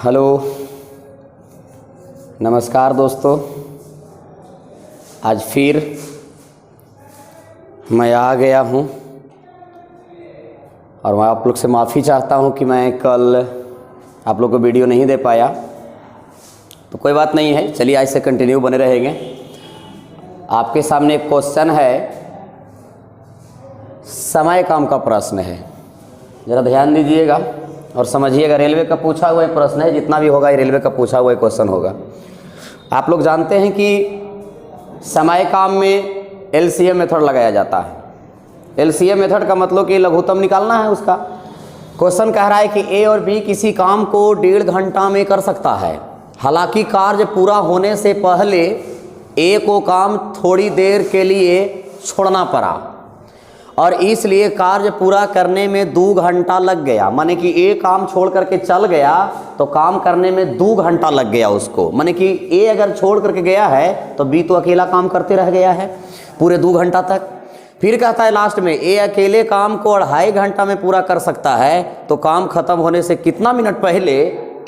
Hello, नमस्कार दोस्तों। आज फिर मैं आ गया हूँ और मैं आप लोग से माफ़ी चाहता हूँ कि मैं कल आप लोग को वीडियो नहीं दे पाया। तो कोई बात नहीं है, चलिए आज से कंटिन्यू बने रहेंगे। आपके सामने एक क्वेश्चन है, समय काम का प्रश्न है, ज़रा ध्यान दीजिएगा और समझिएगा। रेलवे का पूछा हुआ प्रश्न है, जितना भी होगा ये रेलवे का पूछा हुआ क्वेश्चन होगा। आप लोग जानते हैं कि समय काम में एलसीएम मेथड लगाया जाता है। एलसीएम मेथड का मतलब कि लघुत्तम निकालना है उसका। क्वेश्चन कह रहा है कि ए और बी किसी काम को 1.5 घंटा में कर सकता है। हालांकि कार्य पूरा होने से पहले ए को काम थोड़ी देर के लिए छोड़ना पड़ा और इसलिए कार्य पूरा करने में 2 घंटा लग गया। माने कि ए काम छोड़ करके चल गया तो काम करने में 2 घंटा लग गया उसको। माने कि ए अगर छोड़ करके गया है तो बी तो अकेला काम करते रह गया है पूरे 2 घंटा तक। फिर कहता है लास्ट में ए अकेले काम को 2.5 घंटा में पूरा कर सकता है, तो काम खत्म होने से कितना मिनट पहले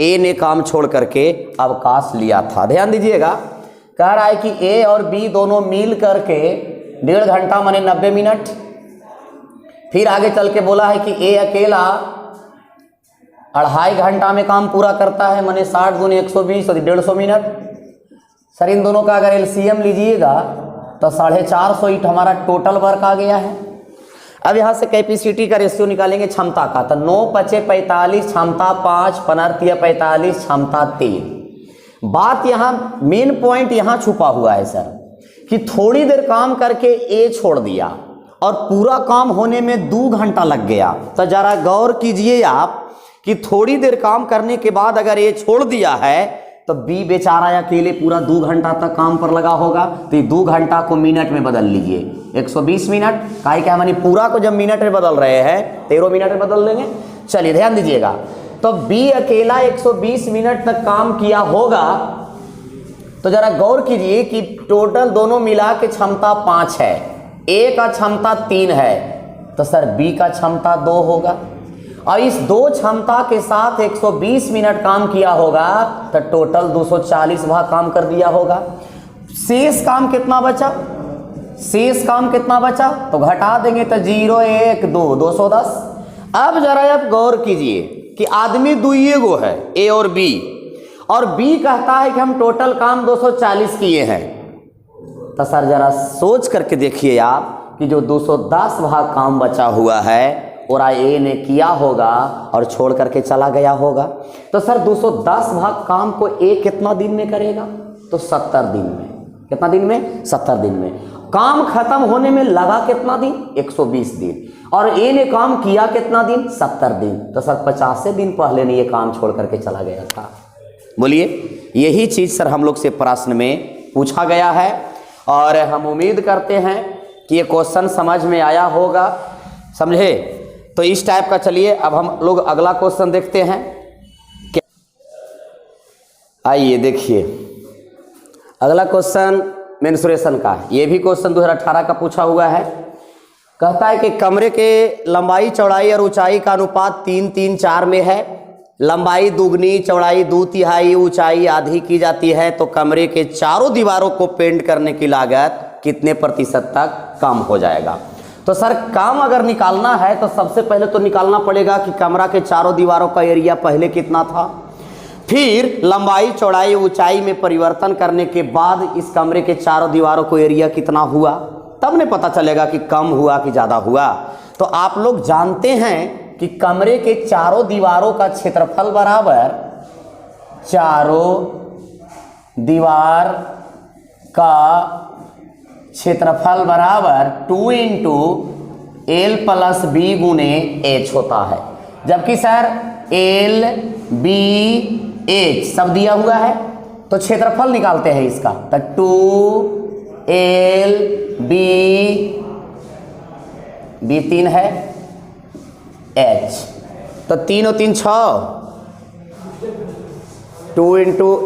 ए ने काम छोड़ करके अवकाश लिया था। ध्यान दीजिएगा, कह रहा है कि ए और बी दोनों मिल करके 1.5 घंटा माने 90 मिनट। फिर आगे चल के बोला है कि ए अकेला 2.5 घंटा में काम पूरा करता है, माने 60 दूनी 120 और 150 मिनट। सर इन दोनों का अगर एलसीएम लीजिएगा तो 450 ईट हमारा टोटल वर्क आ गया है। अब यहाँ से कैपेसिटी का रेशियो निकालेंगे क्षमता का, तो 9 × 5 = 45, क्षमता 5, 5 × 45, क्षमता 3। बात यहाँ मेन पॉइंट यहाँ छुपा हुआ है सर, कि थोड़ी देर काम करके ए छोड़ दिया और पूरा काम होने में 2 घंटा लग गया। तो जरा गौर कीजिए आप कि थोड़ी देर काम करने के बाद अगर ये छोड़ दिया है तो बी बेचारा अकेले पूरा 2 घंटा तक काम पर लगा होगा। तो ये 2 घंटा को मिनट में बदल लीजिए, 120 मिनट। काहे क्या मानी पूरा को जब मिनट में बदल रहे हैं 13 मिनट में बदल देंगे। चलिए ध्यान दीजिएगा, तो बी अकेला 120 मिनट तक काम किया होगा। तो जरा गौर कीजिए कि टोटल दोनों मिला के क्षमता 5 है, ए का क्षमता 3 है, तो सर बी का क्षमता 2 होगा। और इस 2 क्षमता के साथ 120 मिनट काम किया होगा तो टोटल 240 वह काम कर दिया होगा। शेष काम कितना बचा? शेष काम कितना बचा तो घटा देंगे तो 0 1 2 210। अब जरा आप गौर कीजिए कि आदमी दुइये गो है, ए और बी कहता है कि हम टोटल काम 240 किए हैं। तो सर जरा सोच करके देखिए आप कि जो 210 भाग काम बचा हुआ है और ए ने किया होगा और छोड़ करके चला गया होगा। तो सर 210 भाग काम को ए कितना दिन में करेगा? तो 70 दिन में। कितना दिन में? 70 दिन में। काम खत्म होने में लगा कितना दिन? 120 दिन। और ए ने काम किया कितना दिन? 70 दिन। तो सर 50 दिन पहले ने ये काम छोड़ करके चला गया था। बोलिए, यही चीज सर हम लोग से प्रश्न में पूछा गया है और हम उम्मीद करते हैं कि ये क्वेश्चन समझ में आया होगा। समझे? तो इस टाइप का। चलिए अब हम लोग अगला क्वेश्चन देखते हैं। आइए देखिए, अगला क्वेश्चन मेंस्ट्रुएशन का है। ये भी क्वेश्चन 2018 का पूछा हुआ है। कहता है कि कमरे के लंबाई चौड़ाई और ऊंचाई का अनुपात 3 3 4 में है। लंबाई दुगनी, चौड़ाई 2/3, ऊंचाई आधी की जाती है, तो कमरे के चारों दीवारों को पेंट करने की लागत कितने प्रतिशत तक कम हो जाएगा? तो सर काम अगर निकालना है तो सबसे पहले तो निकालना पड़ेगा कि कमरा के चारों दीवारों का एरिया पहले कितना था, फिर लंबाई चौड़ाई ऊंचाई में परिवर्तन करने के बाद इस कमरे के चारों दीवारों को एरिया कितना हुआ, तब ने पता चलेगा कि कम हुआ कि ज़्यादा हुआ। तो आप लोग जानते हैं कि कमरे के चारों दीवारों का क्षेत्रफल बराबर चारों दीवार का क्षेत्रफल बराबर 2 × L + B × H होता है। जबकि सर L B H सब दिया हुआ है, तो क्षेत्रफल निकालते हैं इसका। तो 2L B 3 है, H तो 3 और 3 6, 2 ×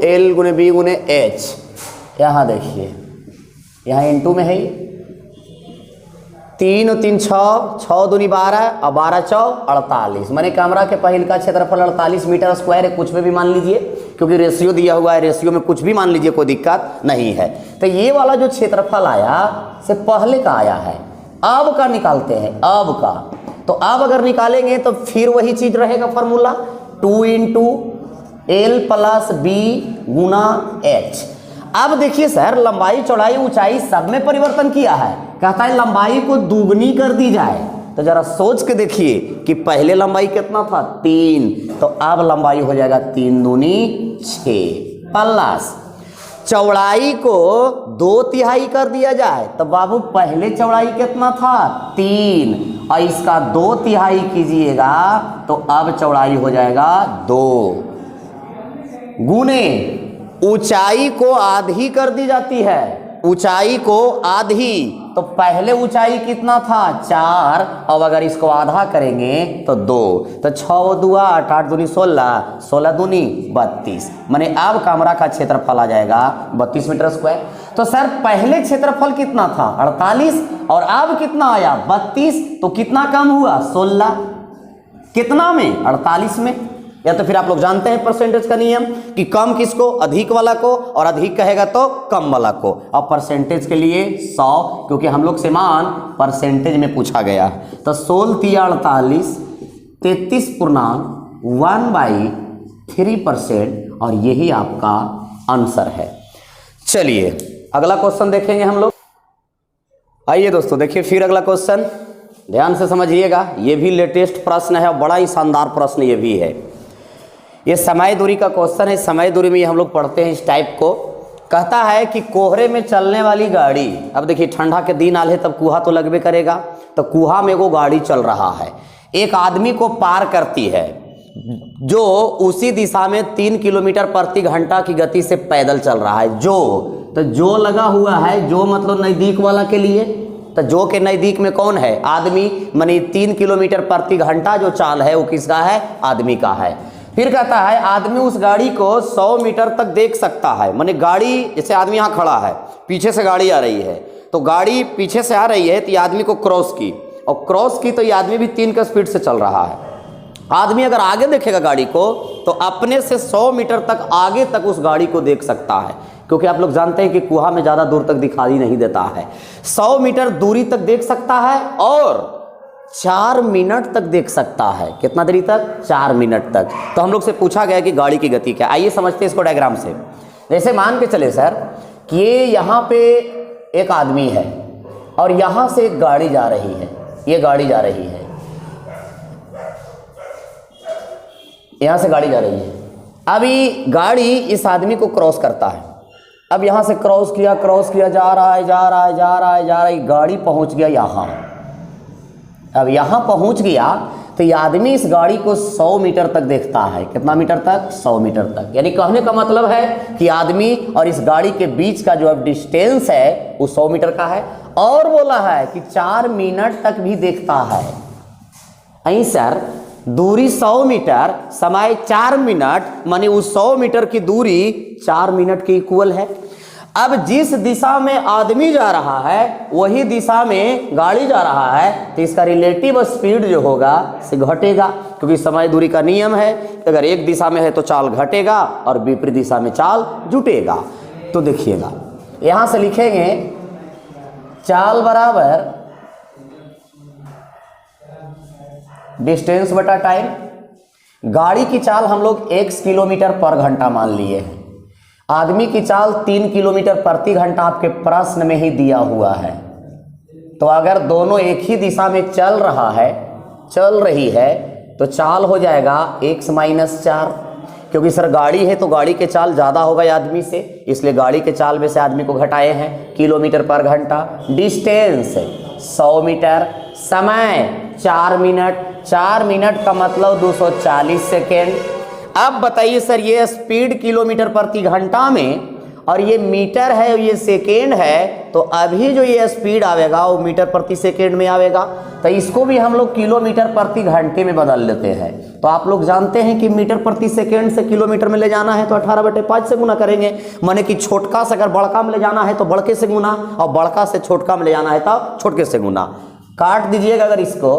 L × B × H। यहाँ देखिए, यहाँ इंटू में है, 3 और 3 6, 6 दूनी 12 और 12 चौक 48। मैंने कमरा के पहिल का क्षेत्रफल 48 मीटर स्क्वायर है, कुछ में भी मान लीजिए, क्योंकि रेशियो दिया हुआ है, रेशियो में कुछ भी मान लीजिए, कोई दिक्कत नहीं है। तो ये वाला जो क्षेत्रफल आया से पहले का आया है, अब का निकालते हैं, अब का। तो अब अगर निकालेंगे तो फिर वही चीज रहेगा formula 2 into L plus B गुना H। अब देखिए सर, लंबाई चौड़ाई ऊंचाई सब में परिवर्तन किया है, कहता है लंबाई को दुगनी कर दी जाए। तो जरा सोच के देखिए कि पहले लंबाई कितना था 3, तो अब लंबाई हो जाएगा 3 दूनी 6 प्लस चौड़ाई को 2/3 कर दिया जाए। तो बाबू पहले चौड़ाई कितना था 3 और इसका 2/3 कीजिएगा तो अब चौड़ाई हो जाएगा 2 गुने ऊंचाई को आधी कर दी जाती है, ऊंचाई को आधी। तो पहले ऊंचाई कितना था 4, अब अगर इसको आधा करेंगे तो 2, तो 6 दूआ 8, 8 दूनी 16, 16 दूनी 32। माने अब कमरा का क्षेत्रफल आ जाएगा 32 मीटर स्क्वायर। तो सर पहले क्षेत्रफल कितना था 48 और अब कितना आया 32, तो कितना कम हुआ 16, कितना में 48 में। या तो फिर आप लोग जानते हैं परसेंटेज का नियम कि कम किसको अधिक वाला को, और अधिक कहेगा तो कम वाला को। अब परसेंटेज के लिए 100, क्योंकि हम लोग से मान परसेंटेज में पूछा गया है। तो 16 तिया 48, 33.1/3%, और यही आपका आंसर है। चलिए अगला क्वेश्चन देखेंगे हम लोग। आइए दोस्तों देखिए फिर अगला क्वेश्चन, ध्यान से समझिएगा, ये भी लेटेस्ट प्रश्न है और बड़ा ही शानदार प्रश्न ये भी है। ये समय दूरी का क्वेश्चन है। समय दूरी में हम लोग पढ़ते हैं इस टाइप को। कहता है कि कोहरे में चलने वाली गाड़ी, अब देखिए ठंडा के दिन आले तब कुहा तो लगबे करेगा, तो कुहा में वो गाड़ी चल रहा है, एक आदमी को पार करती है जो उसी दिशा में 3 किलोमीटर प्रति घंटा की गति से पैदल चल रहा है। तो जो लगा हुआ है, जो मतलब नज़दीक वाला के लिए, तो जो के नज़दीक में कौन है आदमी, मानी 3 किलोमीटर प्रति घंटा जो चाल है वो किसका है आदमी का है। फिर कहता है आदमी उस गाड़ी को 100 मीटर तक देख सकता है। माने गाड़ी, जैसे आदमी यहाँ खड़ा है, पीछे से गाड़ी आ रही है, तो गाड़ी पीछे से आ रही है तो ये आदमी को क्रॉस की, और क्रॉस की तो ये आदमी भी 3 का स्पीड से चल रहा है। आदमी अगर आगे देखेगा गाड़ी को तो अपने से 100 मीटर तक आगे तक उस गाड़ी को देख सकता है, क्योंकि आप लोग जानते हैं कि कुहा में ज़्यादा दूर तक दिखाई नहीं देता है। 100 मीटर दूरी तक देख सकता है और 4 मिनट तक देख सकता है। कितना देरी तक 4 मिनट तक। तो हम लोग से पूछा गया कि गाड़ी की गति क्या। आइए समझते हैं इसको डायग्राम से। जैसे मान के चले सर कि ये यहाँ पे एक आदमी है और यहाँ से एक गाड़ी जा रही है, ये गाड़ी जा रही है, यहाँ से गाड़ी जा रही है। अभी गाड़ी इस आदमी को क्रॉस करता है। अब यहाँ से क्रॉस किया, जा रहा है, गाड़ी पहुँच गया यहाँ। अब यहाँ पहुँच गया तो ये आदमी इस गाड़ी को 100 मीटर तक देखता है। कितना मीटर तक 100 मीटर तक। यानी कहने का मतलब है कि आदमी और इस गाड़ी के बीच का जो अब डिस्टेंस है वो 100 मीटर का है, और बोला है कि 4 मिनट तक भी देखता है। अहीं सर दूरी 100 मीटर, समय 4 मिनट, माने उस 100 मीटर की दूरी 4 मिनट के इक्वल है। अब जिस दिशा में आदमी जा रहा है वही दिशा में गाड़ी जा रहा है, तो इसका रिलेटिव स्पीड जो होगा से घटेगा, क्योंकि समय दूरी का नियम है अगर एक दिशा में है तो चाल घटेगा और विपरीत दिशा में चाल जुटेगा। तो देखिएगा यहाँ से लिखेंगे चाल बराबर डिस्टेंस बटा टाइम। गाड़ी की चाल हम लोग x किलोमीटर पर घंटा मान लिए हैं, आदमी की चाल 3 किलोमीटर प्रति घंटा आपके प्रश्न में ही दिया हुआ है। तो अगर दोनों एक ही दिशा में चल रही है तो चाल हो जाएगा x - 4, क्योंकि सर गाड़ी है तो गाड़ी के चाल ज़्यादा होगा आदमी से, इसलिए गाड़ी के चाल में से आदमी को घटाए हैं किलोमीटर पर घंटा। डिस्टेंस 100 मीटर, समय 4 मिनट, 4 मिनट का मतलब 240 सेकेंड। अब बताइए सर ये स्पीड किलोमीटर प्रति घंटा में और ये मीटर है और ये सेकेंड है, तो अभी जो ये स्पीड आवेगा वो मीटर प्रति सेकेंड में आवेगा। तो इसको भी हम लोग किलोमीटर प्रति घंटे में बदल लेते हैं। तो आप लोग जानते हैं कि मीटर प्रति सेकेंड से किलोमीटर में ले जाना है तो 18/5 से गुना करेंगे, माने कि छोटका से अगर बड़का में ले जाना है तो बड़के से गुना, और बड़का से छोटका में ले जाना है तो छोटके से गुना। काट दीजिएगा अगर इसको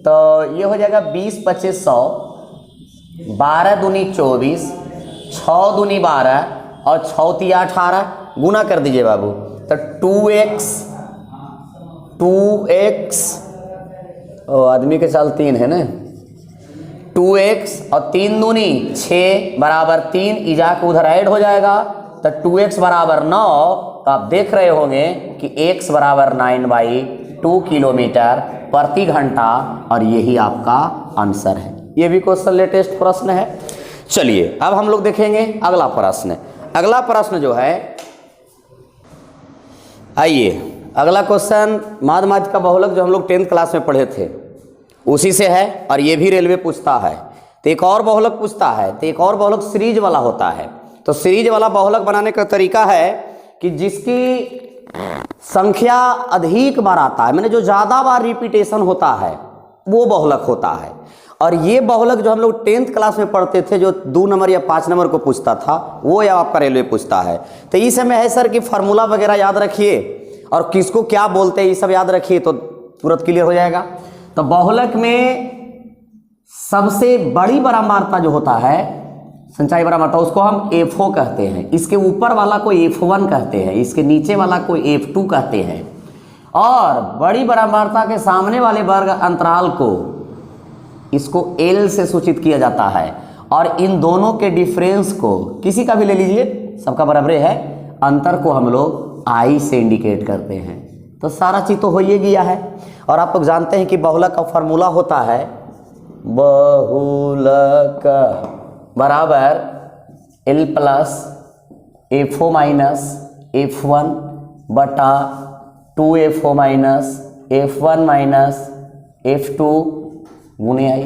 तो ये हो जाएगा 20 25 100, 12 दूनी 24, 6 दूनी 12 और 6 तिया 18, गुना कर दीजिए बाबू। तो 2x आदमी के चाल 3 है ना, 2x और 3 दूनी 6 बराबर 3, इजा को उधर ऐड हो जाएगा तो 2x बराबर 9। तो आप देख रहे होंगे कि x बराबर 9/2 किलोमीटर प्रति घंटा, और यही आपका आंसर है। ये भी क्वेश्चन लेटेस्ट प्रश्न है। चलिए अब हम लोग देखेंगे अगला प्रश्न। अगला प्रश्न जो है, आइए अगला क्वेश्चन माध्यमिक का बहुलक जो हम लोग 10th क्लास में पढ़े थे उसी से है, और ये भी रेलवे पूछता है। तो एक और बहुलक पूछता है, तो एक और बहुलक सीरीज वाला होता है। तो सीरीज वाला बहुलक बनाने का तरीका है कि जिसकी संख्या अधिक बार आता है, मैंने जो ज़्यादा बार रिपीटेशन होता है वो बहुलक होता है। और ये बहुलक जो हम लोग 10th क्लास में पढ़ते थे, जो 2 नंबर या 5 नंबर को पूछता था, वो या आपका रेलवे पूछता है। तो इस समय है सर कि फार्मूला वगैरह याद रखिए और किसको क्या बोलते हैं ये सब याद रखिए तो तुरंत क्लियर हो जाएगा। तो बहुलक में सबसे बड़ी बारंबारता जो होता है, संचाई बारंबारता, उसको हम F0 कहते हैं। इसके ऊपर वाला को F1 कहते हैं, इसके नीचे वाला को F2 कहते हैं। और बड़ी बारंबारता के सामने वाले वर्ग अंतराल को, इसको L से सूचित किया जाता है। और इन दोनों के डिफरेंस को, किसी का भी ले लीजिए, सबका बराबर है, अंतर को हम लोग I से इंडिकेट करते हैं। तो सारा चीज़ तो हो ही गया है। और आप लोग जानते हैं कि बहुलक का फार्मूला होता है बहुलक बराबर L plus F0 minus F1 बटा 2F0 minus F1 minus F2 गुने I।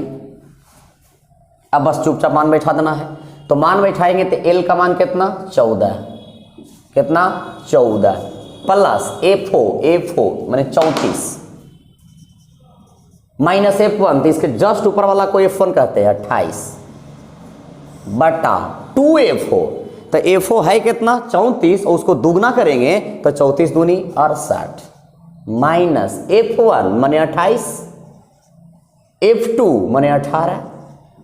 अब बस चुपचाप मान बैठा देना है। तो मान बैठाएंगे तो L का मान कितना 14, कितना 14 प्लस F0 माने 34 माइनस F1, तो इसके जस्ट ऊपर वाला को F1 कहते हैं 28 बटा 2F0। तो F0 है कितना 34 और उसको दुगना करेंगे तो 34 दूनी 68 माइनस F1 माने 28, F2 माने 18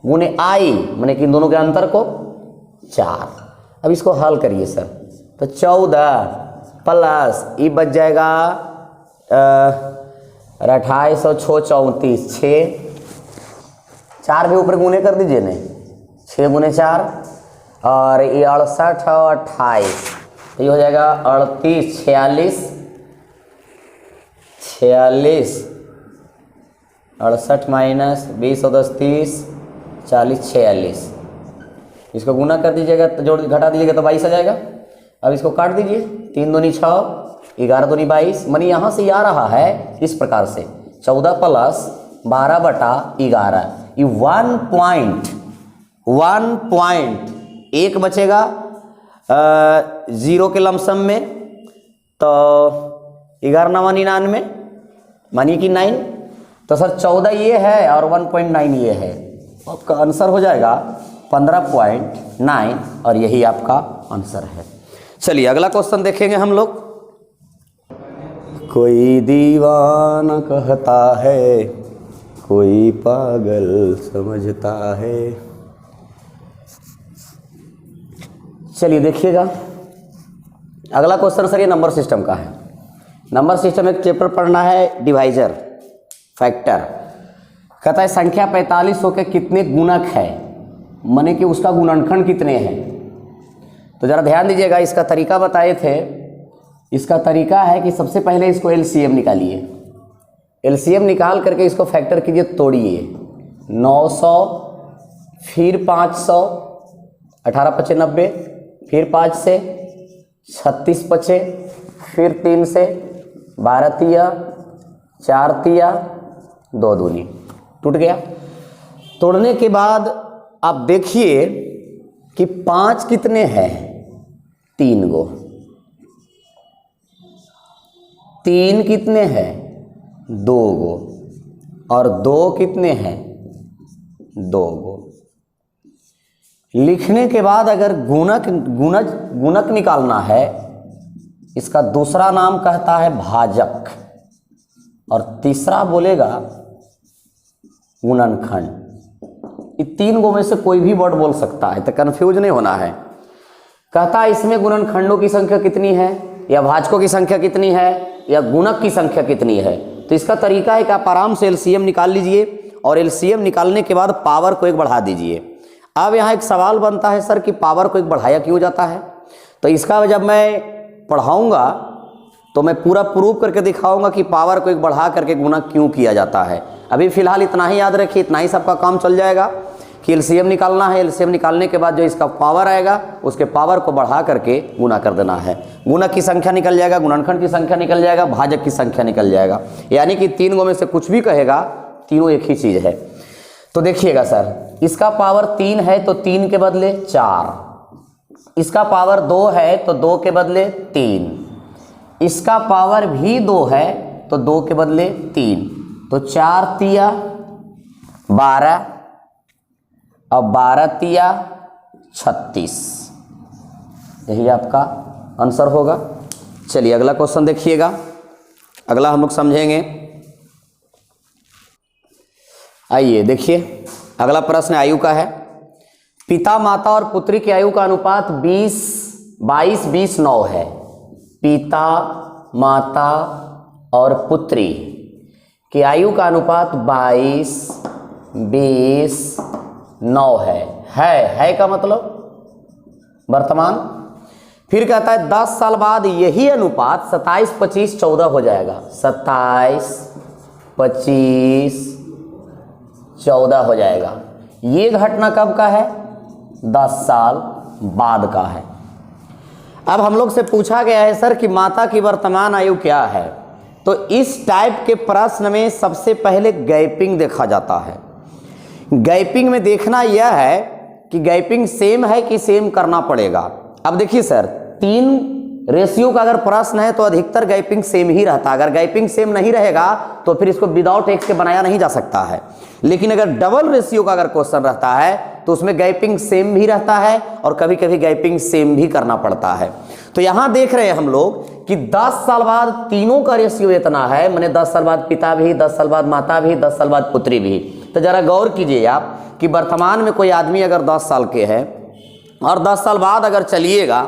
गुने I माने कि इन दोनों के अंतर को 4। अब इसको हल करिए सर, तो 14 प्लस ये बच जाएगा 28 और 34 6, 4 भी ऊपर गुने कर दीजिए ना, 6 गुने 4 और ये 68 और 28, तो ये हो जाएगा 38 46 68 माइनस 20 और 10 30 40 46। इसको गुना कर दीजिएगा तो जोड़ घटा दीजिएगा तो 22 आ जाएगा। अब इसको काट दीजिए, 3 दूनी 6, 11 दूनी 22, मानी यहाँ से आ रहा है इस प्रकार से 14 प्लस 12 बटा 11, ये 1 बचेगा 0 के लमसम में, तो 11 9 99 मानिए कि 9, तो सर 14 ये है और 1.9 ये है, आपका आंसर हो जाएगा 15.9 और यही आपका आंसर है। चलिए अगला क्वेश्चन देखेंगे हम लोग। कोई दीवाना कहता है, कोई पागल समझता है। चलिए देखिएगा अगला क्वेश्चन सर ये नंबर सिस्टम का है। नंबर सिस्टम एक चैप्टर पढ़ना है, डिवाइजर फैक्टर। कहता है संख्या 45 के कितने गुणक है, माने कि उसका गुणनखंड कितने हैं। तो ज़रा ध्यान दीजिएगा, इसका तरीका बताए थे। इसका तरीका है कि सबसे पहले इसको एलसीएम निकालिए, एलसीएम निकाल करके इसको फैक्टर कीजिए, तोड़िए 900 फिर 500 18 5 90 फिर 5 से 36 5 फिर 3 से 12 तिया 4 तिया 2 दूनी, टूट गया। तोड़ने के बाद आप देखिए कि 5 कितने हैं, 3 गो, 3 कितने हैं, 2 गो, और 2 कितने हैं, 2 गो। लिखने के बाद अगर गुणक निकालना है, इसका दूसरा नाम कहता है भाजक, और तीसरा बोलेगा गुणनखंड। ये 3 गो में से कोई भी वर्ड बोल सकता है, तो कंफ्यूज नहीं होना है। कहता है इसमें गुणनखंडों की संख्या कितनी है, या भाजकों की संख्या कितनी है, या गुणक की संख्या कितनी है। तो इसका तरीका है कि आप आराम से एलसीएम निकाल लीजिए और एलसीएम निकालने के बाद पावर को 1 बढ़ा दीजिए। अब यहाँ एक सवाल बनता है सर कि पावर को 1 बढ़ाया क्यों जाता है। तो इसका जब मैं पढ़ाऊँगा तो मैं पूरा प्रूव करके दिखाऊंगा कि पावर को 1 बढ़ा करके गुणा क्यों किया जाता है। अभी फिलहाल इतना ही याद रखिए, इतना ही सबका काम चल जाएगा कि एलसीएम निकालना है। एलसीएम निकालने के बाद जो इसका पावर आएगा उसके पावर को बढ़ा करके गुणा कर देना है। गुणक की संख्या निकल जाएगा, गुणनखंड की संख्या निकल जाएगा, भाजक की संख्या निकल जाएगा। यानी कि 3 गो में से कुछ भी कहेगा, तीनों एक ही चीज़ है। तो देखिएगा सर, इसका पावर 3 है तो 3 के बदले 4, इसका पावर 2 है तो 2 के बदले 3, इसका पावर भी 2 है तो 2 के बदले 3, तो 4 तिया 12 और 12 तिया 36, यही आपका आंसर होगा। चलिए अगला क्वेश्चन देखिएगा, अगला हम लोग समझेंगे। आइए देखिए, अगला प्रश्न आयु का है। पिता माता और पुत्री की आयु का अनुपात 22-20-9 है। पिता माता और पुत्री की आयु का अनुपात 22-20-9 है का मतलब वर्तमान। फिर कहता है 10 साल बाद यही अनुपात 27-25-14 हो जाएगा। 27-25-14 हो जाएगा। ये घटना कब का है? 10 साल बाद का है। अब हम लोग से पूछा गया है सर कि माता की वर्तमान आयु क्या है। तो इस टाइप के प्रश्न में सबसे पहले गैपिंग देखा जाता है। गैपिंग में देखना यह है कि गैपिंग सेम है कि सेम करना पड़ेगा। अब देखिए सर, 3 रेशियो का अगर प्रश्न है तो अधिकतर गैपिंग सेम ही रहता है। अगर गैपिंग सेम नहीं रहेगा तो फिर इसको विदाउट एक्स के बनाया नहीं जा सकता है। लेकिन अगर डबल रेशियो का अगर क्वेश्चन रहता है तो उसमें गैपिंग सेम भी रहता है और कभी कभी गैपिंग सेम भी करना पड़ता है। तो यहां देख रहे हैं हम लोग कि 10 साल बाद तीनों का रेशियो इतना है, माने 10 साल बाद पिता भी, 10 साल बाद माता भी, 10 साल बाद पुत्री भी। तो जरा गौर कीजिए आप कि वर्तमान में कोई आदमी अगर 10 साल के है और 10 साल बाद अगर चलिएगा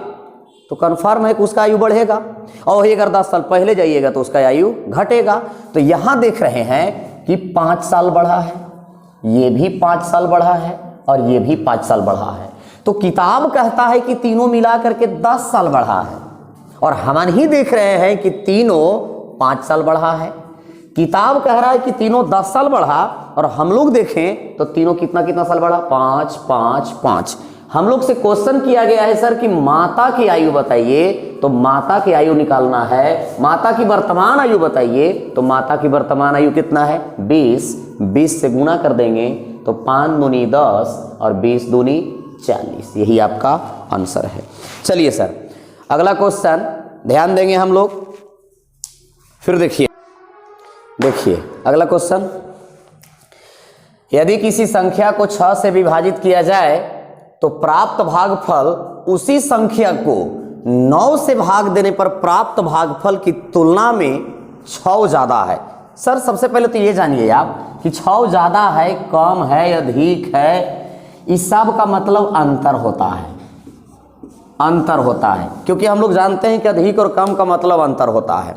तो कन्फर्म है कि उसका आयु बढ़ेगा, और वही अगर 10 साल पहले जाइएगा तो उसका आयु घटेगा। तो यहां देख रहे हैं कि 5 साल बढ़ा है, ये भी 5 साल बढ़ा है और ये भी 5 साल बढ़ा है। तो किताब कहता है कि तीनों मिला करके 10 साल बढ़ा है और हम ही देख रहे हैं कि तीनों 5 साल बढ़ा है। किताब कह रहा है कि तीनों 10 साल बढ़ा और हम लोग देखें तो तीनों कितना साल बढ़ा? 5 5 5। हम लोग से क्वेश्चन किया गया है सर कि माता की आयु बताइए, तो माता की आयु निकालना है। माता की वर्तमान आयु बताइए, तो माता की वर्तमान आयु कितना है? 20। 20 से गुणा कर देंगे तो 5 दूनी 10 और 20 दूनी 40। यही आपका आंसर है। चलिए सर, अगला क्वेश्चन ध्यान देंगे हम लोग। फिर देखिए अगला क्वेश्चन, यदि किसी संख्या को 6 से विभाजित किया जाए तो प्राप्त भागफल उसी संख्या को 9 से भाग देने पर प्राप्त भागफल की तुलना में 6 ज्यादा है। सर सबसे पहले तो ये जानिए आप कि 6 ज्यादा है, कम है, अधिक है, इस सब का मतलब अंतर होता है, क्योंकि हम लोग जानते हैं कि अधिक और कम का मतलब अंतर होता है।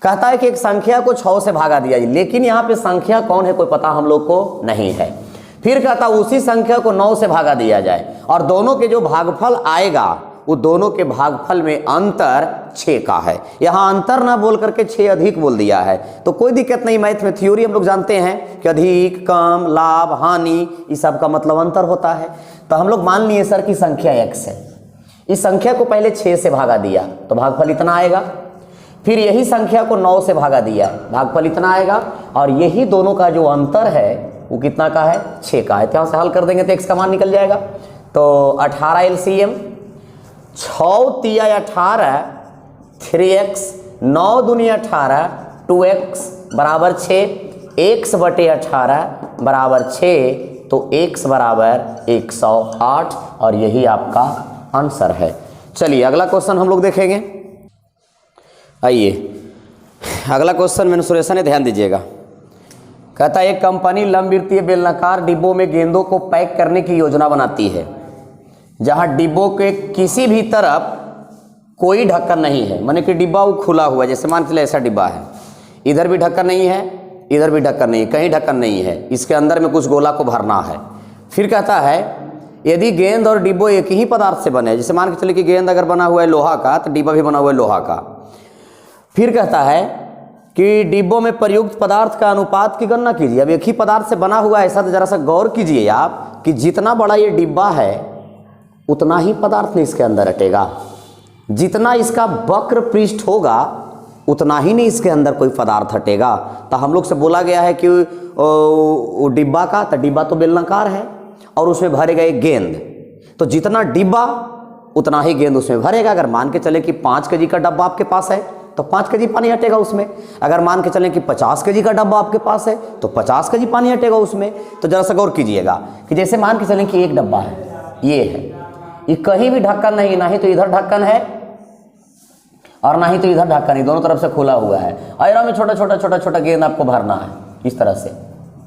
कहता है कि एक संख्या को 6 से भागा दिया जाए, लेकिन यहाँ पे संख्या कौन है कोई पता हम लोग को नहीं है। फिर कहता उसी संख्या को 9 से भागा दिया जाए और दोनों के जो भागफल आएगा वो दोनों के भागफल में अंतर 6 का है। यहाँ अंतर ना बोल करके 6 अधिक बोल दिया है, तो कोई दिक्कत नहीं। मैथ में थ्योरी हम लोग जानते हैं कि अधिक, कम, लाभ, हानि, इस सब का मतलब अंतर होता है। तो हम लोग मान लिए सर की संख्या x है, इस संख्या को पहले 6 से भागा दिया तो भागफल इतना आएगा। फिर यही संख्या को 9 से भागा दिया, भागफल इतना आएगा, और यही दोनों का जो अंतर है वो कितना का है? 6 का है। तो यहाँ से हल कर देंगे तो x का मान निकल जाएगा। तो 18 LCM, 6 तिया 18, 3x, 9 दूनी 18, 2x बराबर 6, x बटे 18 बराबर 6, तो x बराबर 108 और यही आपका आंसर है। चलिए अगला क्वेश्चन हम लोग देखेंगे। आइए अगला क्वेश्चन मेंसुरेशन है, ध्यान दीजिएगा। कहता है एक कंपनी लंबवृत्तीय बेलनाकार डिब्बों में गेंदों को पैक करने की योजना बनाती है जहां डिब्बों के किसी भी तरफ कोई ढक्कन नहीं है, माने कि डिब्बा वो खुला हुआ है। जैसे मान के चलिए ऐसा डिब्बा है, इधर भी ढक्कन नहीं है, इधर भी ढक्कन नहीं है, कहीं ढक्कन नहीं है, इसके अंदर में कुछ गोला को भरना है। फिर कहता है यदि गेंद और डिब्बो एक ही पदार्थ से बने, जैसे मान के चलिए कि गेंद अगर बना हुआ है लोहा का तो डिब्बा भी बना हुआ है लोहा का। फिर कहता है कि डिब्बों में प्रयुक्त पदार्थ का अनुपात की गणना कीजिए। अब एक ही पदार्थ से बना हुआ है ऐसा, तो जरा सा गौर कीजिए आप कि जितना बड़ा ये डिब्बा है उतना ही पदार्थ नहीं इसके अंदर हटेगा, जितना इसका वक्र पृष्ठ होगा उतना ही नहीं इसके अंदर कोई पदार्थ हटेगा। तो हम लोग से बोला गया है कि वो डिब्बा का, तो डिब्बा तो बेलनाकार है और उसमें भरेगा एक गेंद, तो जितना डिब्बा उतना ही गेंद उसमें भरेगा। अगर मान के चले कि 5 केजी का डब्बा आपके पास है तो 5 केजी पानी हटेगा उसमें। अगर मान के चलें कि 50 केजी का डब्बा आपके पास है तो 50 केजी पानी हटेगा उसमें। तो जरा सा गौर कीजिएगा कि जैसे मान के चलें कि एक डब्बा है, ये है, ये कहीं भी ढक्कन नहीं, ना ही तो इधर ढक्कन है और ना ही तो इधर ढक्कन है, दोनों तरफ से खुला हुआ है। और में छोटा छोटा छोटा छोटा गेंद आपको भरना है इस तरह से,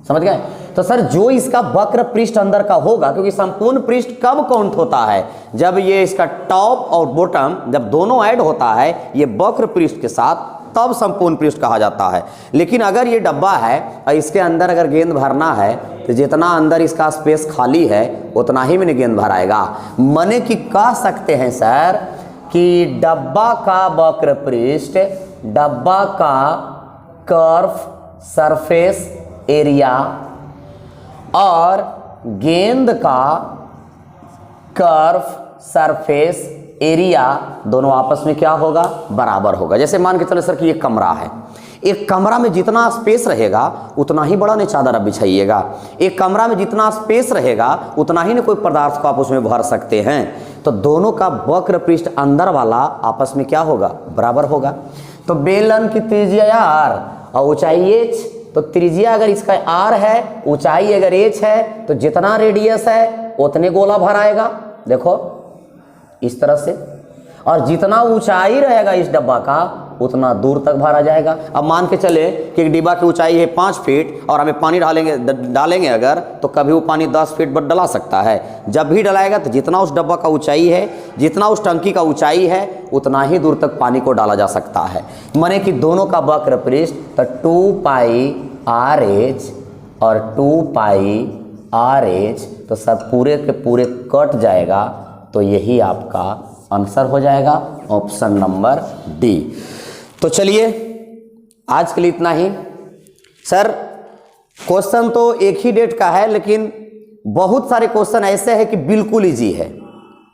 समझ गए। तो सर जो इसका वक्र पृष्ठ अंदर का होगा, क्योंकि संपूर्ण पृष्ठ कब काउंट होता है, जब ये इसका टॉप और बॉटम जब दोनों ऐड होता है ये वक्र पृष्ठ के साथ, तब संपूर्ण पृष्ठ कहा जाता है। लेकिन अगर ये डब्बा है और इसके अंदर अगर गेंद भरना है तो जितना अंदर इसका स्पेस खाली है उतना ही मैंने गेंद भराएगा। मने कि कह सकते हैं सर कि डब्बा का वक्र पृष्ठ, डब्बा का कर्व सरफेस एरिया और गेंद का कर्व सरफेस एरिया दोनों आपस में क्या होगा, बराबर होगा। जैसे मान के चले सर कि एक कमरा है, एक कमरा में जितना स्पेस रहेगा उतना ही बड़ा ने चादर आप बिछाइएगा। एक कमरा में जितना स्पेस रहेगा उतना ही ने कोई पदार्थ को आप उसमें भर सकते हैं। तो दोनों का वक्र पृष्ठ अंदर वाला आपस में क्या होगा, बराबर होगा। तो बेलन की त्रिज्या r और ऊंचाई h, तो त्रिज्या अगर इसका r है, ऊंचाई अगर h है, तो जितना रेडियस है उतने गोला भराएगा। देखो इस तरह से, और जितना ऊंचाई रहेगा इस डब्बा का उतना दूर तक भरा जाएगा। अब मान के चले कि एक डिब्बा की ऊंचाई है 5 फीट और हमें पानी डालेंगे अगर, तो कभी वो पानी 10 फीट पर डला सकता है। जब भी डलाएगा तो जितना उस डब्बा का ऊंचाई है, जितना उस टंकी का ऊंचाई है, उतना ही दूर तक पानी को डाला जा सकता है। माने कि दोनों का वक्र पृष्ठ तो 2 पाई RH और 2 पाई RH, तो सब पूरे के पूरे कट जाएगा। तो यही आपका आंसर हो जाएगा, ऑप्शन नंबर डी। तो चलिए आज के लिए इतना ही। सर क्वेश्चन तो एक ही डेट का है, लेकिन बहुत सारे क्वेश्चन ऐसे हैं कि बिल्कुल इजी है।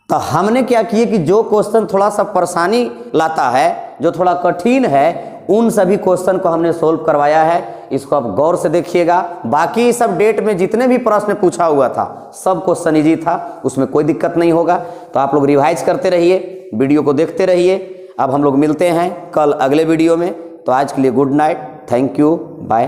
तो हमने क्या किए कि जो क्वेश्चन थोड़ा सा परेशानी लाता है, जो थोड़ा कठिन है, उन सभी क्वेश्चन को हमने सोल्व करवाया है। इसको आप गौर से देखिएगा। बाकी सब डेट में जितने भी प्रश्न पूछा हुआ था सब क्वेश्चन इजी था, उसमें कोई दिक्कत नहीं होगा। तो आप लोग रिवाइज करते रहिए, वीडियो को देखते रहिए। अब हम लोग मिलते हैं कल अगले वीडियो में। तो आज के लिए good night, thank you, bye.